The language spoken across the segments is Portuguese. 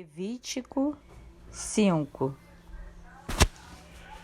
Levítico 5.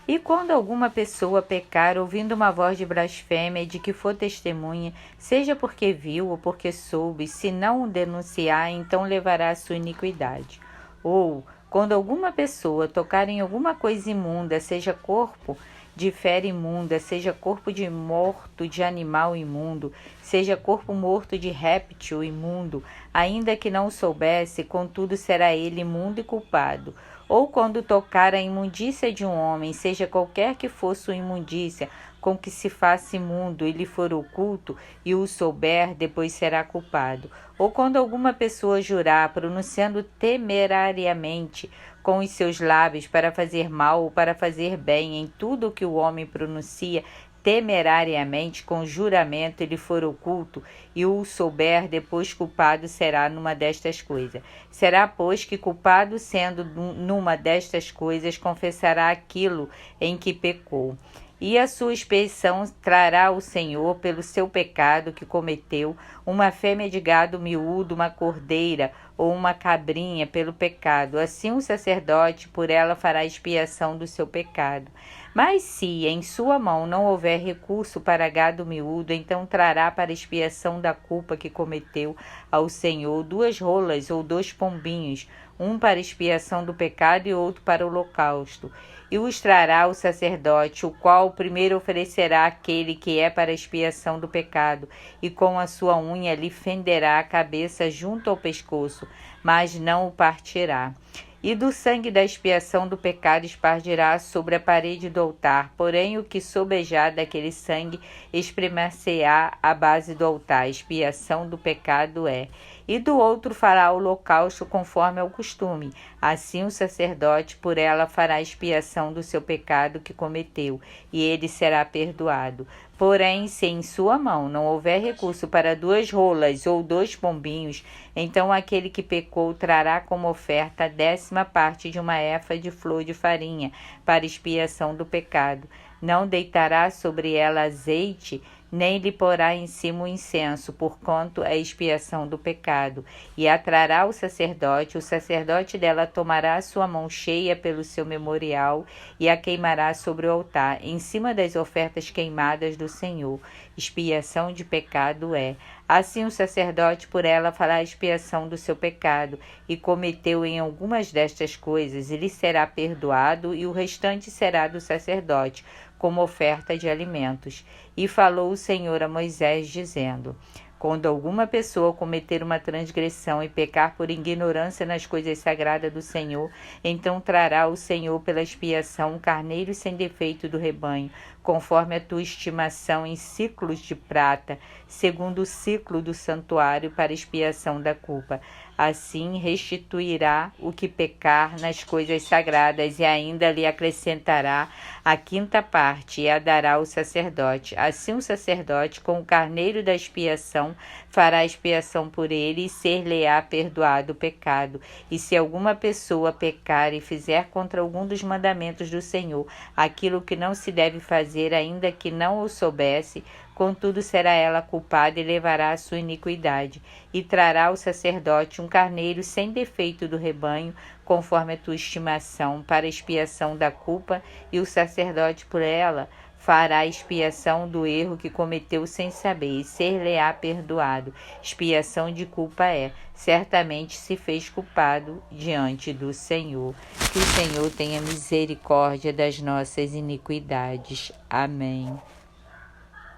E quando alguma pessoa pecar, ouvindo uma voz de blasfêmia de que for testemunha, seja porque viu ou porque soube, se não o denunciar, então levará a sua iniquidade. Ou, quando alguma pessoa tocar em alguma coisa imunda, seja corpo de fera imunda, seja corpo de morto de animal imundo, seja corpo morto de réptil imundo, ainda que não o soubesse, contudo será ele imundo e culpado. Ou quando tocar a imundícia de um homem, seja qualquer que for sua imundícia, com que se faça imundo e lhe for oculto, e o souber, depois será culpado. Ou quando alguma pessoa jurar, pronunciando temerariamente com os seus lábios para fazer mal ou para fazer bem em tudo o que o homem pronuncia, temerariamente, com juramento, ele for oculto, e o souber, depois culpado será numa destas coisas. Será, pois, que culpado sendo numa destas coisas, confessará aquilo em que pecou. E a sua expiação trará o Senhor pelo seu pecado que cometeu, uma fêmea de gado miúdo, uma cordeira ou uma cabrinha pelo pecado. Assim o sacerdote por ela fará expiação do seu pecado. Mas se em sua mão não houver recurso para gado miúdo, então trará para expiação da culpa que cometeu ao Senhor 2 rolas ou 2 pombinhos, um para expiação do pecado e outro para o holocausto. E os trará o sacerdote, o qual primeiro oferecerá aquele que é para expiação do pecado, e com a sua unha lhe fenderá a cabeça junto ao pescoço, mas não o partirá. E do sangue da expiação do pecado espargirá sobre a parede do altar, porém o que sobejar daquele sangue espremer-se-á à base do altar, expiação do pecado é. E do outro fará o holocausto conforme ao costume. Assim o sacerdote por ela fará expiação do seu pecado que cometeu, e ele será perdoado. Porém, se em sua mão não houver recurso para 2 rolas ou 2 pombinhos, então aquele que pecou trará como oferta a 10ª parte de uma efa de flor de farinha para expiação do pecado. Não deitará sobre ela azeite, nem lhe porá em cima o incenso, porquanto é expiação do pecado. E a trará o sacerdote dela tomará a sua mão cheia pelo seu memorial e a queimará sobre o altar, em cima das ofertas queimadas do Senhor. Expiação de pecado é. Assim o sacerdote por ela fará expiação do seu pecado, e cometeu em algumas destas coisas, e lhe será perdoado, e o restante será do sacerdote, como oferta de alimentos. E falou o Senhor a Moisés, dizendo: quando alguma pessoa cometer uma transgressão e pecar por ignorância nas coisas sagradas do Senhor, então trará o Senhor pela expiação um carneiro sem defeito do rebanho, conforme a tua estimação em ciclos de prata, segundo o ciclo do santuário para expiação da culpa. Assim restituirá o que pecar nas coisas sagradas, e ainda lhe acrescentará a 5ª parte, e a dará ao sacerdote. Assim o sacerdote, com o carneiro da expiação, fará expiação por ele, e ser-lhe-á perdoado o pecado. E se alguma pessoa pecar e fizer contra algum dos mandamentos do Senhor aquilo que não se deve fazer, ainda que não o soubesse, contudo será ela culpada e levará a sua iniquidade. E trará o sacerdote um carneiro sem defeito do rebanho, conforme a tua estimação, para expiação da culpa, e o sacerdote por ela fará expiação do erro que cometeu sem saber, e ser-lhe-á perdoado. Expiação de culpa é. Certamente se fez culpado diante do Senhor. Que o Senhor tenha misericórdia das nossas iniquidades. Amém.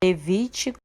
Levítico